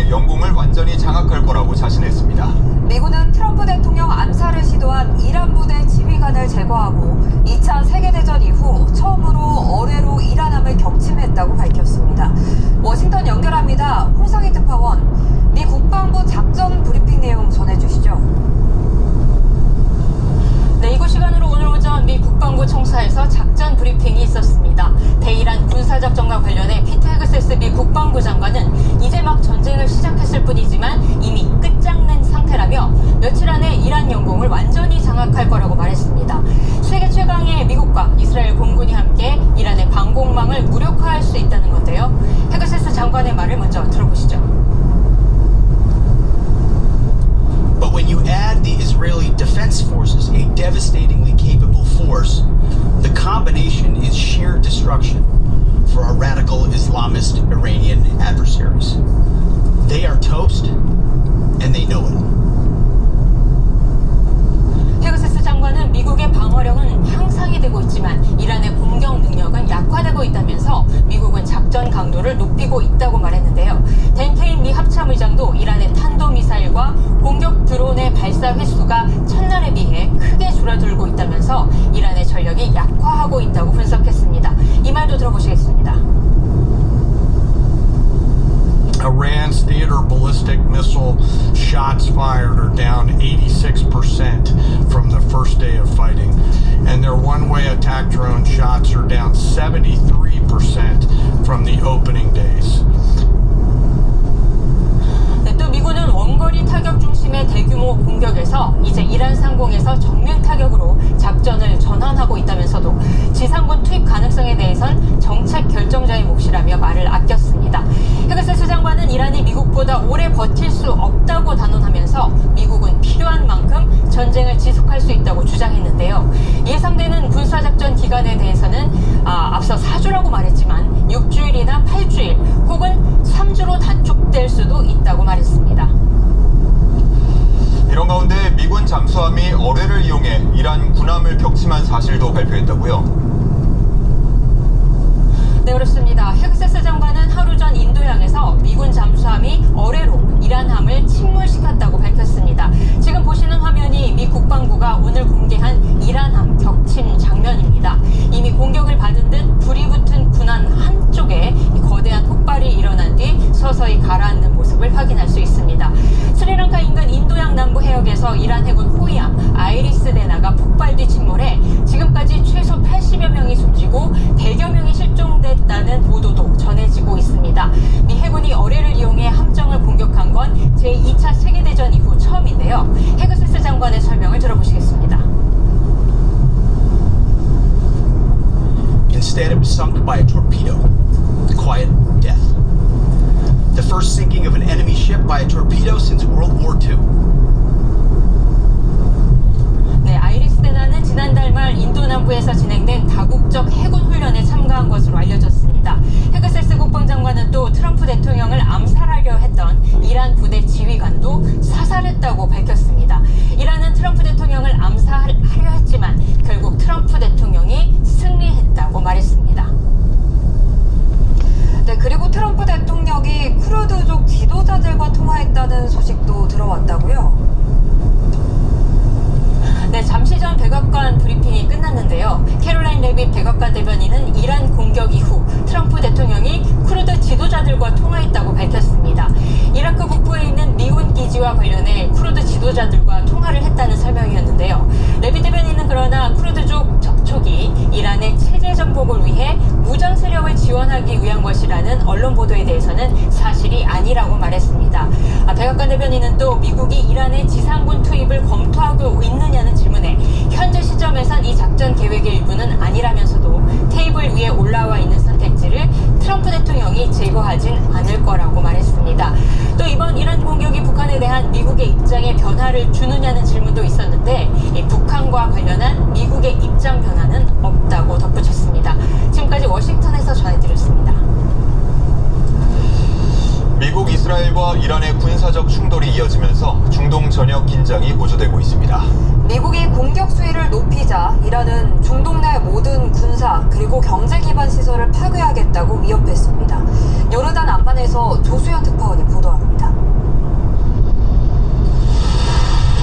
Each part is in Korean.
이용해 영공을 완전히 장악할 거라고 자신했습니다. 미군은 트럼프 대통령 암살을 시도한 이란 부대 지휘관을 제거하고 2차 세계대전 이후 처음으로 어뢰로 이란함을 격침했다고 밝혔습니다. 워싱턴 연결합니다. 홍상희 특파원, 미 국방부 작전 브리핑 내용 전해주시죠. 네, 이곳 시간으로 오늘 오전 미 국방부 청사에서 작전 브리핑이 있었습니다. 대이란 군사작전과 관련해 피트 헤그세스 미 국방부 장관은 이제 막 전쟁을 시작했을 뿐이지만 이미 끝장낸 상태라며 며칠 안에 이란 영공을 완전히 장악할 거라고 말했습니다. 세계 최강의 미국과 이스라엘 공군이 함께 이란의 방공망을 무력화할 수 있다는 건데요. 헤그세스 장관의 말을 먼저 들어보시죠. But when you add the Israeli Defense Forces, a devastatingly capable force, the combination is sheer destruction for our radical Islamist Iranian adversaries. They are toast, and they know it. 헤그세스 장관은 미국의 방어력은 향상이 되고 있지만 이란의 공격 능력은 약화되고 있다면서 미국은 작전 강도를 높이고 있다고 말했는데요. 댄 케인 미 합참의장도 이란의 탄도미사일과 공격 드론의 발사 횟수가 첫날에 비해 크게 줄어들고 있다면서 이란의 전력이 약화하고 있다고 분석했습니다. 이 말도 들어보시겠습니다. Iran's theater ballistic missile shots fired are down 86% from the first day of fighting. And their one-way attack drone shots are down 73% from the opening days. 네, 또 미군은 원거리 타격 중심의 대규모 공격에서 이제 이란 상공에서 정면 타격으로 작전을 전환하고 있다면서도 지상군 투입 가능성에 대해선 정책 결정자의 몫이라며 말을 아꼈습니다. 헤그세스 장관은 이란이 미국보다 오래 버틸 수 없다고 단언하면서 미국은 필요한 만큼 전쟁을 지속할 수 있다고 주장했는데요. 예상되는 군사작전 기간에 대해서는 앞서 4주라고 말했지만 6주일이나 8주일 혹은 3주로 단축될 수도 있다고 말했습니다. 이런 가운데 미군 잠수함이 어뢰를 이용해 이란 군함을 격침한 사실도 발표했다고요. 네, 그렇습니다. 헤그세스 장관은 하루 전 인도양에서 미군 잠수함이 어뢰로 이란함을 침몰시켰다고 밝혔습니다. 지금 보시는 화면이 미 국방부가 오늘 공개한 이란함 격침 장면입니다. 이미 공격을 받은 듯 불이 붙은 군함 한쪽에 거대한 폭발이 일어난 뒤 서서히 가라앉는 모습을 확인할 수 있습니다. 스리랑카 인근 인도양 남부 해역에서 이란 해군 호위함 아이리스 데나가 폭발 뒤 침몰해 지금까지 최소 80여 명이 숨지고 100여 명이 실종됐다는 보도도 전해지고 있습니다. 미 해군이 어뢰를 이용해 함정을 공격한 건 제2차 세계대전 이후 처음인데요. 헤그세스 장관의 설명을 들어보시겠습니다. Instead, it was sunk by a torpedo. Quiet death. The first sinking of an enemy ship by a torpedo since World War II. 네, 아이리스 데나는 지난달 말 인도 남부에서 진행된 다국적 해군 훈련에 참가한 것으로 알려졌습니다. 헤그세스 국방장관은 또 트럼프 대통령을 암살하려 했던 이란 부대 지휘관도 사살했다고 밝혔습니다. 이란은 트럼프 대통령을 암살하려 했지만 결국 트럼프 대통령이 승리했다고 말했습니다. 네, 그리고 트럼프 대통령이 쿠르드족 지도자들과 통화했다는 소식도 들어왔다고요? 네, 잠시 전 백악관 브리핑이 끝났는데요. 캐롤라인 레빗 백악관 대변인은 이란 공격 이후 트럼프 대통령이 쿠르드 지도자들과 통화했다고 밝혔습니다. 이라크 북부에 있는 미군 기지와 관련해 쿠르드 지도자들과 통화를 했다는 설명이었는데요. 레빗 대변인은 그러나 쿠르드족 접촉이 이란의 체제 정복을 위해 무장 세력을 지원하기 위한 것이라는 언론 보도에 대해서는 사실이 아니라고 말했습니다. 백악관 대변인은 또 미국이 이란의 지상군 투입을 검토하고 있느냐는 질문에 현재 시점에선 이 작전 계획의 일부는 아니라면서도 테이블 위에 올라와 있는 선택지를 트럼프 대통령이 제거하진 않을 거라고 말했습니다. 또 이번 이란 공격이 북한에 대한 미국의 입장에 변화를 주느냐는 질문도 있었는데 북한과 관련한 미국의 입장 변화는 없다고 덧붙였습니다. 지금까지 워싱턴에서 전해드렸습니다. 미국, 이스라엘과 이란의 군사적 충돌이 이어지면서 중동 전역 긴장이 고조되고 있습니다. 미국이 공격 수위를 높이자 이란은 중동 내 모든 군사 그리고 경제 기반 시설을 파괴하겠다고 위협했습니다. 요르단 암만에서 조수연 특파원이 보도합니다.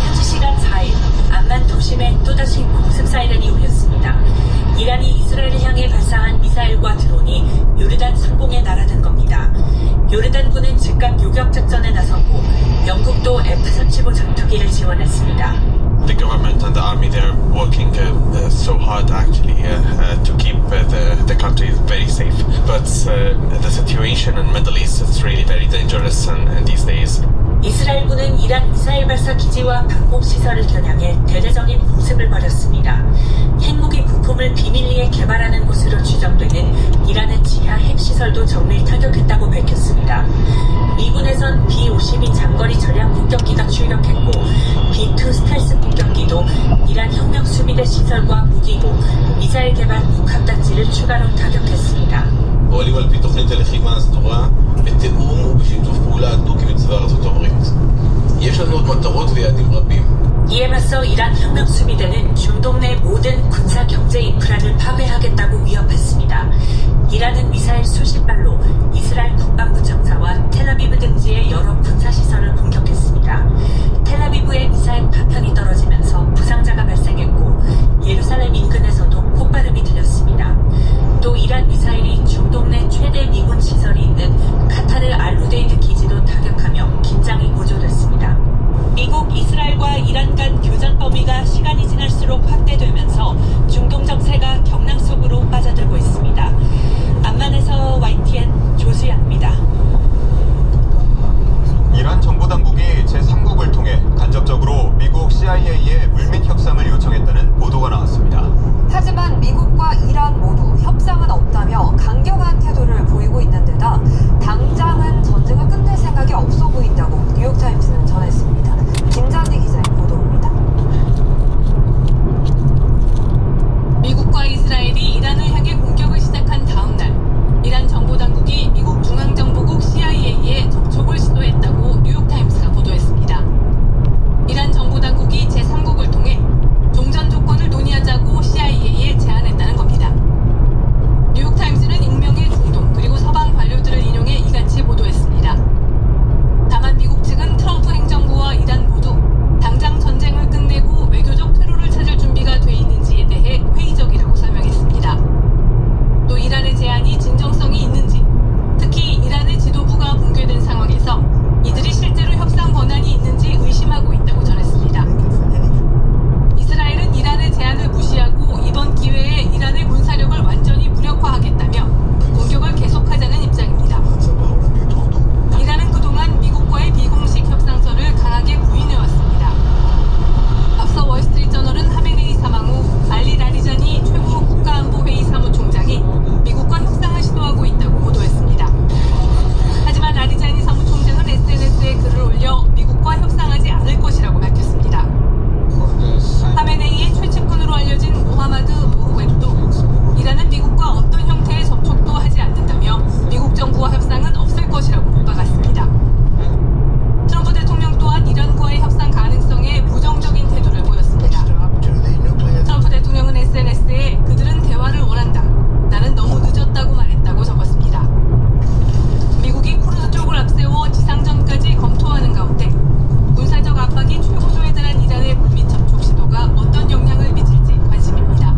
현지 시간 4일 암만 도심에 또다시 공습 사이렌이 울렸습니다. 이란이 이스라엘을 향해 발사한 미사일과 드론이 요르단 상공에 날아든 겁니다. 요르단군은 즉각 요격 작전에 나섰고 영국도 F-35 전투기를 지원했습니다. The government and the army, they're working so hard actually to keep the country very safe. But the situation in the Middle East is really very dangerous and these days. 이스라엘군은 이란 미사일 발사 기지와 방공 시설을 겨냥해 대대적인 공습을 벌였습니다. 핵무기 부품을 비밀리에 개발하는 곳으로 추정되는 이란의 지하 핵시설도 정밀 타격했다고 밝혔습니다. 미군에선 B-52 장거리 전략 공격기가 출격했고 B-2 스텔스 공격기도 이란 혁명 수비대 시설과 무기고 미사일 개발 북한단지를 추가로 타격했습니다. פועלים על פי תוכנית הלחימה הסדורה בתיאום ובשיתוף פעולה הדוק עם צבא ארצות הברית. יש לנו עוד מטרות ויעדים רבים. 이에 맞서 이란 혁명 수비대는 중동 내 모든 군사 경제 인프라를 파괴하겠다고 위협했습니다. 이란은 미사일 수십 발로 이스라엘 국방부 청사와 텔아비브 등지의 여러 군사 시설을 공격했습니다. 텔아비브의 미사일 파편이 떨어지면서 부상자가 발생했고 예루살렘 인근에서도 폭발음이 들렸습니다. 또 이란 미사일이 중동 내 최대 미군 시설이 있는 카타르 알루데이드 기지도 타격하며 긴장이 고조됐습니다. 미국, 이스라엘과 이란 간 교전 범위가 시간이 지날수록 확대되면서 중동 정세가 경랑 속으로 빠져들고 있습니다. 암만에서 YTN 조수연입니다. 이란 정보당국이 제3국을 통해 간접적으로 미국 CIA에 물밑 협상을 요청했다는 보도가 나왔습니다. 하지만 미국과 이란 모두 협상은 없다며 강경한 태도를 보이고 있는 데다 당장은 전쟁을 끝낼 생각이 없어 보인다고 뉴욕타임스는 전했습니다. 김장리 기자의 보도입니다. 미국과 이스라엘이 이란을 향해 공격을 시작한 다음 날 이란 정보당국이 미국 중앙정보국 CIA에 접촉을 시도했다고 뉴욕타임스가 보도했습니다. 이란 정보당국이 제3국을 통해 종전 조건을 논의하자고 CIA에 제안했다는 겁니다. 뉴욕타임스는 익명의 중동 그리고 서방 관료들을 인용해 이같이 보도했습니다. 다만 미국 측은 트럼프 행정부와 이란 모두 당장 전쟁을 끝내고 외교적 퇴로를 찾을 준비가 돼 있는지에 대해 회의적이라고 설명했습니다. 또 이란의 제안이 진정성이 있는지, 특히 이란의 지도부가 붕괴된 상황에서 이들이 실제로 협상 권한이 있는지 의심하고 있다고 전했습니다. 이스라엘은 이란의 제안을 무시하고 이번 기회에 이란의 군사력을 완전히 무력화하겠다며 공격을 계속하자는 입장입니다. 이란은 그동안 미국과의 비공식 협상서를 강하게 부인해왔습니다. 앞서 월스트리트저널은 하메네이 사망 후 알리 라리자니 최고 국가안보회의 사무총장이 미국과 협상을 시도하고 있다고 보도했습니다. 하지만 라리자니 사무총장은 SNS에 글을 올려 미국과 협상하지 않을 것이라고 밝혔습니다. 하메네이의 최측근으로 알려진 모하마드 모흐웨드도 이란은 미국과 어떤 형태의 접촉도 하지 않는다며 미국 정부와 협상은 없을 것이라고 몰아갔습니다. 트럼프 대통령 또한 이란과의 협상 가능성에 부정적인 태도를 보였습니다. 트럼프 대통령은 SNS에 그들은 대화를 원한다. 나는 너무 늦었다고 말했다고 적었습니다. 미국이 쿠르드 쪽을 앞세워 지상전까지 검토하는 가운데 군사적 압박이 최고조에 달한 이란의 물밑 접촉 시도가 어떤 영향을 미칠지 관심입니다.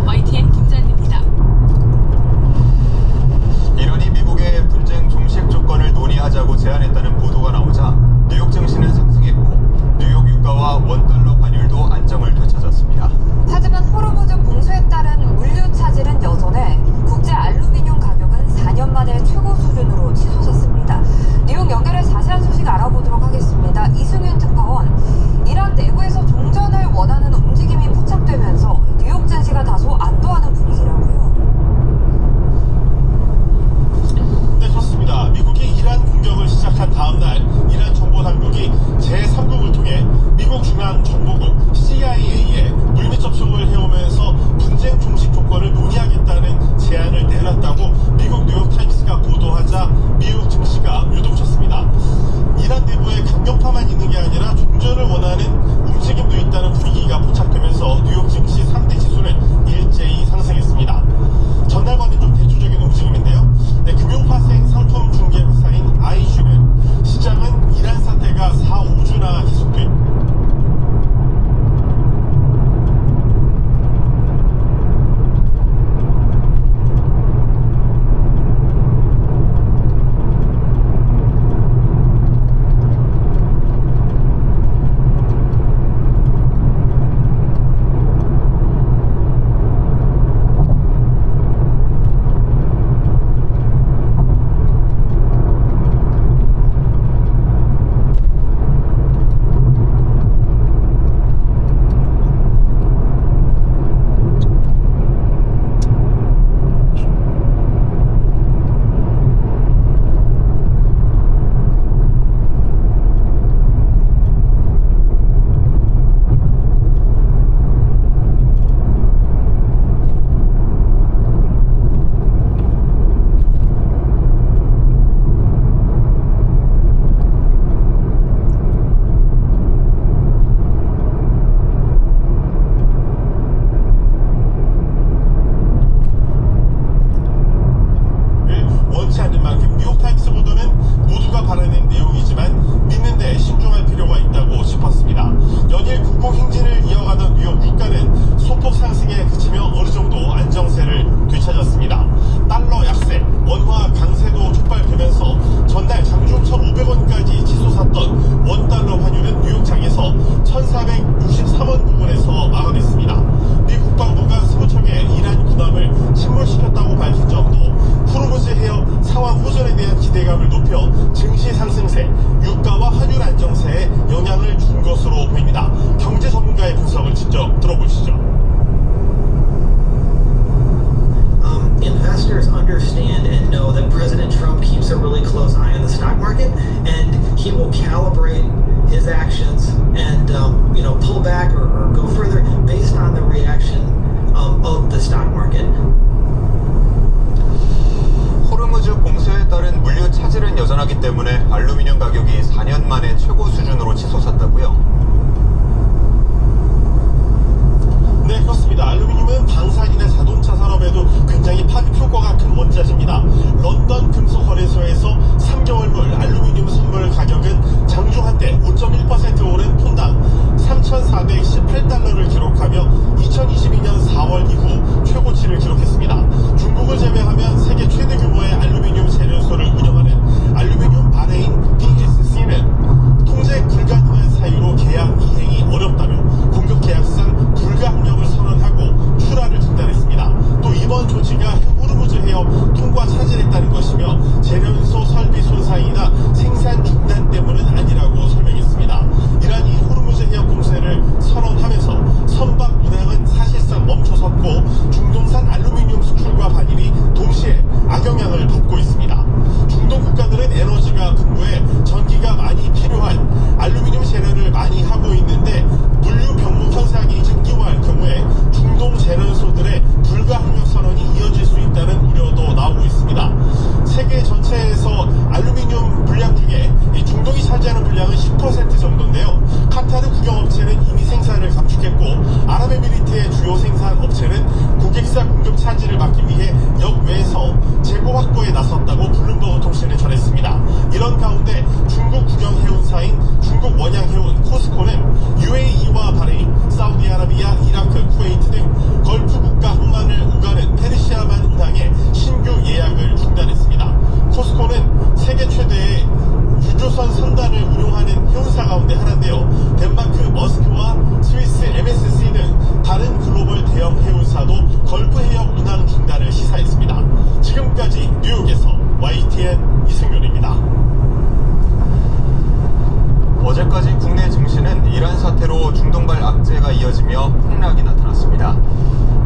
YTN 김잔입니다. 이란이 미국의 분쟁 종식 조건을 논의하자고 제안했다는 보도가 나오자 뉴욕 증시는 상승했고 뉴욕 유가와 원달러 환율도 안정을 되찾았습니다. 하지만 호르무즈 봉쇄에 따른 물류 차질은 여전해 국제 알루미늄 가격은 4년 만에 최고 수준으로 치솟았습니다. 뉴욕 연결해 자세한 소식 알아보도록 하겠습니다. 이승윤 특파원, 이란 내부에서 종전을 원하는 움직임이 포착되면서 뉴욕 증시가 다소 안도하는 분위기라고요. 네, 그렇습니다. 미국이 이란 공격을 시작한 다음 날 이란 정보당국이 제3국을 통해 미국 중앙정보국 CIA에 물밑 접촉을 해오면서 분쟁 종식 조건을 논의하겠다는 제안을 내놨다고 미국 뉴욕타임스가 보도하자 미국 증시가 유독 쳤습니다. 호전을 원하는 움직임도 있다는 분위기가 포착되면서 뉴욕 증시 3대 지수는 일제히 상승했습니다. 전날과는 좀 대조적인 움직임인데요. 금융파생 상품 중개 회사인 IG는 시장은 이란 사태가 4-5주나 계속돼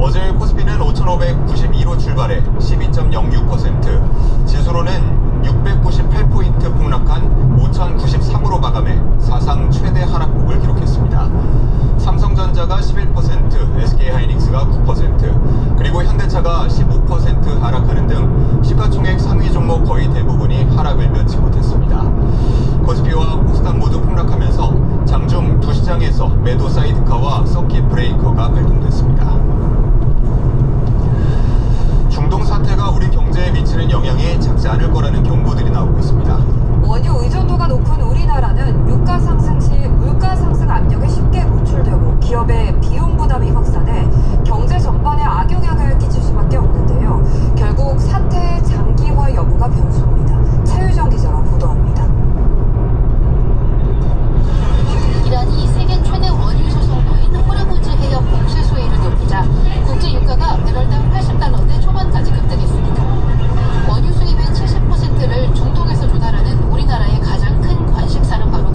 어제 코스피는 5,592로 출발해 12.06%, 지수로는 698포인트 폭락한 5,093으로 마감해 사상 최대 하락폭을 기록했습니다. 삼성전자가 11%, SK하이닉스가 9%, 그리고 현대차가 15% 하락하는 등 시가총액 상위 종목 거의 대부분이 하락을 면치 못했습니다. 코스피와 코스닥 모두 폭락하면서 장중 두 시장에서 매도 사이드카와 서킷 브레이커가 발동됐습니다. 중동 사태가 우리 경제에 미치는 영향이 작지 않을 거라는 경고들이 나오고 있습니다. 원유 의존도가 높은 우리나라는 유가 상승 시 물가 상승 압력에 쉽게 노출되고 기업의 비용 부담이 확산해 경제 전반에 악영향을 끼칠 수밖에 없는데요. 결국 사태의 장기화 여부가 변수입니다. 차유정 기자가 보도합니다. 이란이 세계 최대 원유 수송로인 호르무즈 해협 봉쇄 수혜를 높이자 국제 유가가 배럴당 80달러대 초반까지 급등했습니다. 원유 수입의 70%를 중동에서 조달하는 우리나라의 가장 큰 관심사는 바로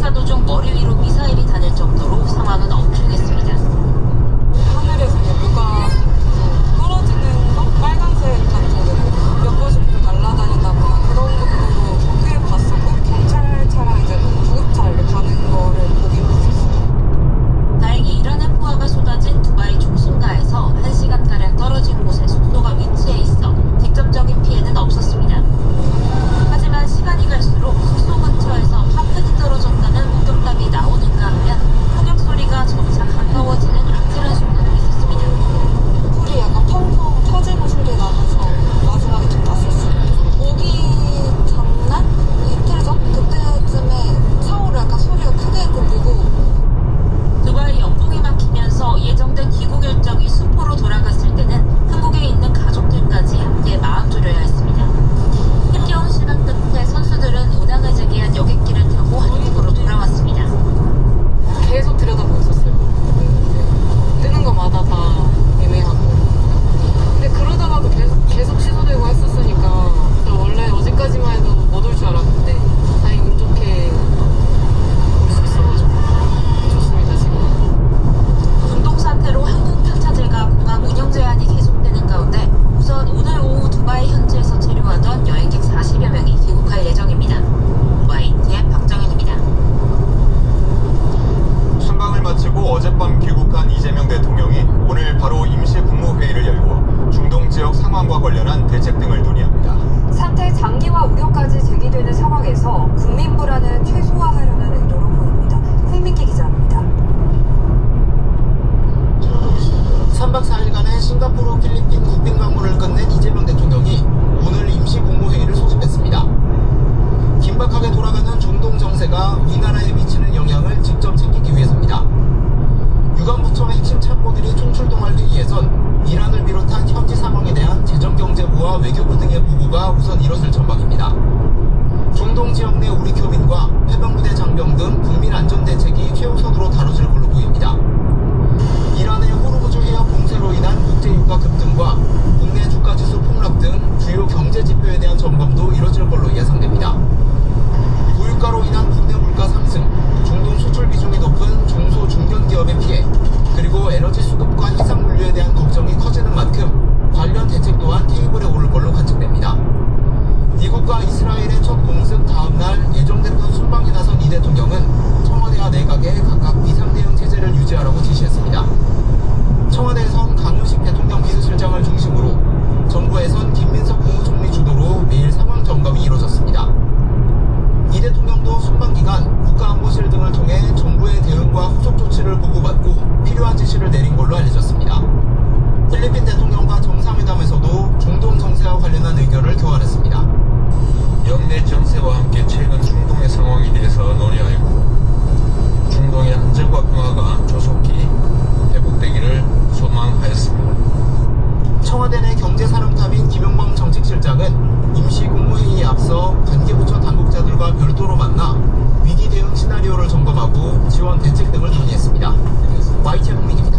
행사도 중 머리 위로 미사일이 다닐 정도로 상황은 엄중했습니다. 하늘에서 누가 떨어지는 거? 빨간색 같은 게 몇 번씩 날아다닌다거나 그런 것도 꽤 봤었고 경찰 차량 이제 구급차 이렇게 가는 거를 보긴 했었어요. 다행히 이란의 포화가 쏟아진 두바이 중심가에서 1시간가량 떨어진 곳에 숙소가 위치해 있어 직접적인 피해는 없었습니다. 하지만 시간이 갈수록 숙소 근처에서 화끈이 떨어졌다는 목격담이 나오는가 하면 폭격 소리가 점차 가까워지는 아찔한 순간도 있었습니다. 불이 약간 펑펑 터지는 소리 나면서 마지막에 좀 났었어요. 오기 전날? 이틀 전? 그때쯤에 차오를 약간 소리가 크게 들리고 두바이 연봉이 막히면서 예정된 귀국 일정이 수포로 돌아갔을 때는 한국에 있는 가족들까지 함께 마음 졸여야 했습니다. 힘겨운 시간 끝에 선수들은 운항을 재개한 여객기를 타고 한국으로 돌아왔습니다. 계속 들여다보고 있었어요. 뜨는 거마다 다 애매하고. 근데 그러다가도 계속 취소되고 했었으니까 원래 어제까지만 해도 못 올 줄 알았는데 다행히 운 좋게 올 수 있어가지고 좋습니다 지금. 운동 사태로 한국 편차제가 공항 운영 제한이 계속되는 가운데 우선 오늘 오후 두바이 현지에서 체류하던 여행객 40여 명이 귀국할 예정입니다. 두바이 TN 박정현입니다. 순방을 마치고 어젯밤 귀국한 이재명 대통령이 오늘 바로 임시 국무회의를 열고 중동 지역 상황과 관련한 대책 등을 논의합니다. 사태 장기화 우려까지 제기되는 상황에서 국민 불안을 최소화하려는 의도로 보입니다. 홍민기 기자입니다. 3박 4일간의 싱가포르 필리핀 국빈 방문을 끝낸 이재명 대통령이 오늘 임시 국무회의를 소집했습니다. 긴박하게 돌아가는 중동 정세가 우리나라에 미치는 영향을 직접 챙기기 위해서입니다. 유관부처 핵심 참모들이 총출동할 회의에선 이란을 비롯한 현지 상황에 대한 재정경제부와 외교부 등의 보고가 우선 이뤄질 전망입니다. 중동 지역 내 우리 교민과 해병부대 장병 등 국민 안전 대책이 최우선으로 다뤄질 걸로 보입니다. 이란의 호르무즈 해협 봉쇄로 인한 국제 유가 급등과 국내 주가지수 폭락 등 주요 경제 지표에 대한 점검도 이뤄질 걸로 예상됩니다. 고유가로 인한 국내 물가 상승, 중동 수출 비중이 높은 중소 중견기업의 피해, 그리고 에너지 수급과 해상물류에 대한 걱정이 커지는 만큼 관련 대책 또한 테이블에 오를 걸로 관측됩니다. 미국과 이스라엘의 첫 공습 다음 날 예정됐던 순방에 나선 이 대통령은 청와대와 내각에 각각 비상대응 체제를 유지하라고 지시했습니다. 청와대에선 강훈식 대통령 비서실장을 중심으로, 정부에선 김민석 국무총리 주도로 매일 상황 점검이 이루어졌습니다. 이 대통령도 순방 기간 국가안보실 등을 통해 정부의 대응과 후속 조치를 보고받고 필요한 지시를 내린 걸로 알려졌습니다. 필리핀 대통령과 정상회담에서도 중동 정세와 관련한 의견을 교환했습니다. 영내 정세와 함께 최근 중동의 상황에 대해서 논의하였고 중동의 안정과 평화가 조속히 회복되기를 소망하였습니다. 청와대 내 경제산업탑인 김용범 정책실장은 임시 국무회의에 앞서 관계부처 당국자들과 별도로 만나 위기 대응 시나리오를 점검하고 지원 대책 등을 논의했습니다. YTN 홍민입니다.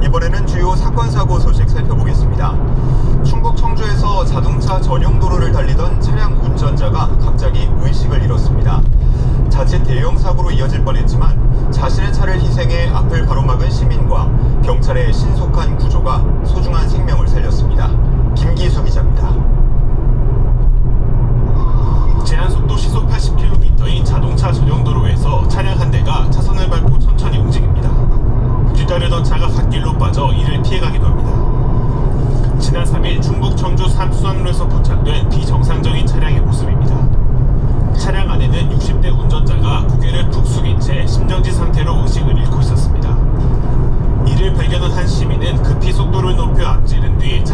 이번에는 주요 사건 사고 소식 살펴보겠습니다. 충북 청주에서 자동차 전용 도로를 달리던 차량 운전자가 갑자기 의식을 잃었습니다. 자칫 대형 사고로 이어질 뻔했지만 자신의 차를 희생해 앞을 가로막은 시민과 경찰의 신속한 구조가 소중한 생명을 살렸습니다. 김기수 기자입니다. 제한속도 시속 80km인 자동차 전용 도로에서 차량 한 대가 차선을 밟고 천천히 움직입니다. 뒤따르던 차가 갓길로 빠져 이를 피해가기도 합니다. 지난 3일 충북 청주 삼수선로에서 포착된 비정상적인 차량의 모습입니다. 차량 안에는 60대 운전자가 고개를 푹 숙인 채 심정지 상태로 의식을 잃고 있었습니다. 이를 발견한 한 시민은 급히 속도를 높여 앞지른 뒤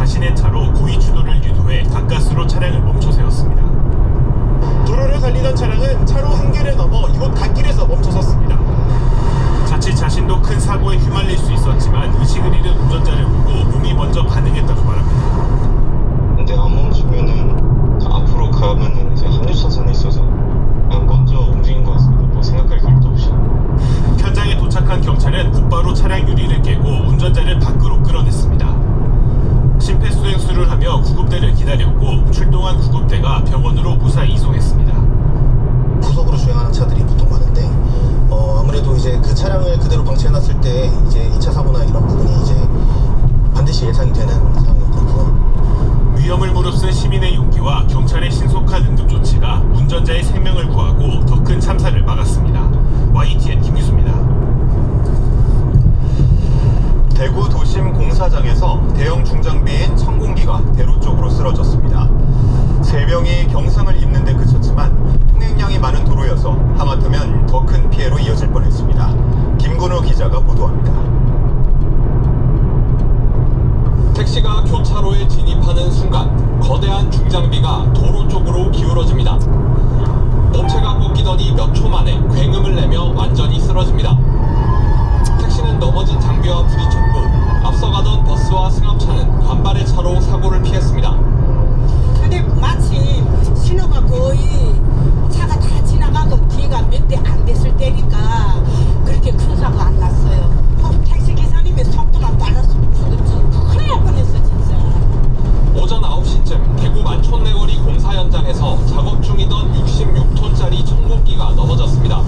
내리는 운전자를 보고 몸이 먼저 반응했다고 말합니다. 근데 안 멈추면은 앞으로 가면은 이제 합류 차선에 있어서 그냥 먼저 움직인 것 같습니다. 뭐 생각할 길도 없이. 현장에 도착한 경찰은 곧바로 차량 유리를 깨고 운전자를 밖으로 끌어냈습니다. 심폐소생술을 하며 구급대를 기다렸고 출동한 구급대가 병원으로 무사히 이송했습니다. 고속으로 주행하는 차들이 보통 많은데 아무래도 이제 그 차량을 그대로 방치해놨을 때 이제 2차 사고나 이런 부분이 이제 반드시 예상이 되는 상황이었거든요. 위험을 무릅쓴 시민의 용기와 경찰의 신속한 응급 조치가 운전자의 생명을 구하고 더 큰 참사를 막았습니다. YTN 김규수입니다. 대구 도심 공사장에서 대형 중장비인 천공기가 대로 쪽으로 쓰러졌습니다. 3명이 경상을 입는 데 그쳤지만 통행량이 많은 도로여서 하마터면 더 큰 피해로 이어질 뻔했습니다. 김건우 기자가 보도합니다. 택시가 교차로에 진입하는 순간 거대한 중장비가 도로 쪽으로 기울어집니다. 몸체가 꺾이더니 몇 초 만에 굉음을 내며 완전히 쓰러집니다. 택시는 넘어진 장비와 부딪혔고 앞서가던 버스와 승합차는 간발의 차로 사고를 피했습니다. 근데 마침 신호가 거의 차가 다 지나가고 뒤가 몇 대 안 됐을 때니까 그렇게 큰 사고 안 났어요. 택시 기사님의 속도만 빨랐으면 죽었지. 큰일 날 뻔했어 진짜. 오전 9시쯤 대구 만촌내거리 공사 현장에서 작업 중이던 66톤짜리 천공기가 넘어졌습니다.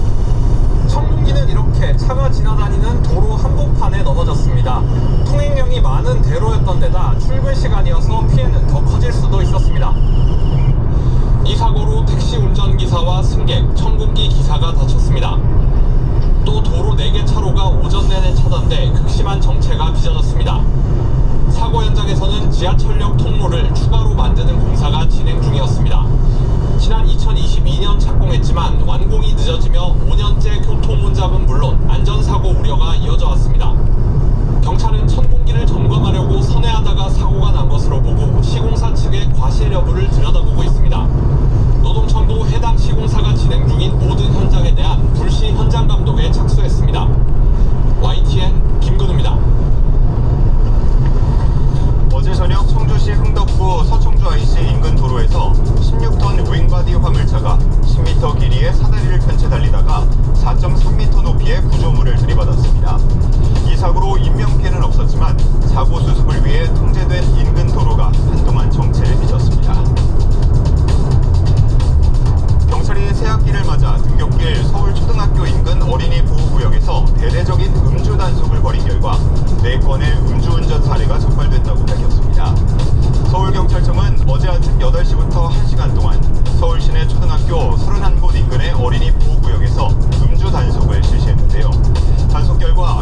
천공기는 이렇게 차가 지나다니는 도로 한복판에 넘어졌습니다. 통행량이 많은 대로였던 데다 출근 시간이어서 피해는 더 커질 수도 있었습니다. 이 사고로 택시 운전기사와 승객, 천공기 기사가 다쳤습니다. 또 도로 4개 차로가 오전 내내 차단돼 극심한 정체가 빚어졌습니다. 사고 현장에서는 지하철역 통로를 추가로 만드는 공사가 진행 중이었습니다. 지난 2022년 착공했지만 완공이 늦어지며 5년째 교통혼잡은 물론 안전사고 우려가 이어져 왔습니다. 경찰은 천공기를 점검하려고 선회하다가 사고가 난 것으로 보고 시공사 측의 과실 여부를 들여다보고 있습니다. 노동청도 해당 시공사가 진행 중인 모든 현장에 대한 불시 현장 감독에 착수했습니다. YTN 김근우입니다. 어제 저녁 청주시 흥덕구 서청주 IC 인근 도로에서 16톤 윙바디 화물차가 10m 길이의 사다리를 편 채 달리다가 4.3m 높이의 구조물을 들이받았습니다. 이 사고로 인명피해는 없었지만 사고 수습을 위해 통제된 인근 도로가 한동안 정체를 빚었습니다. 경찰이 새학기를 맞아 등굣길 서울초등학교 인근 어린이 보호구역에서 대대적인 음주 단속을 벌인 결과 4건의 음주운전 사례가 적발됐다고 밝혔습니다. 서울경찰청은 어제 아침 8시부터 1시간 동안 서울 시내 초등학교 31곳 인근의 어린이 보호구역에서 음주 단속을 실시했는데요. 단속 결과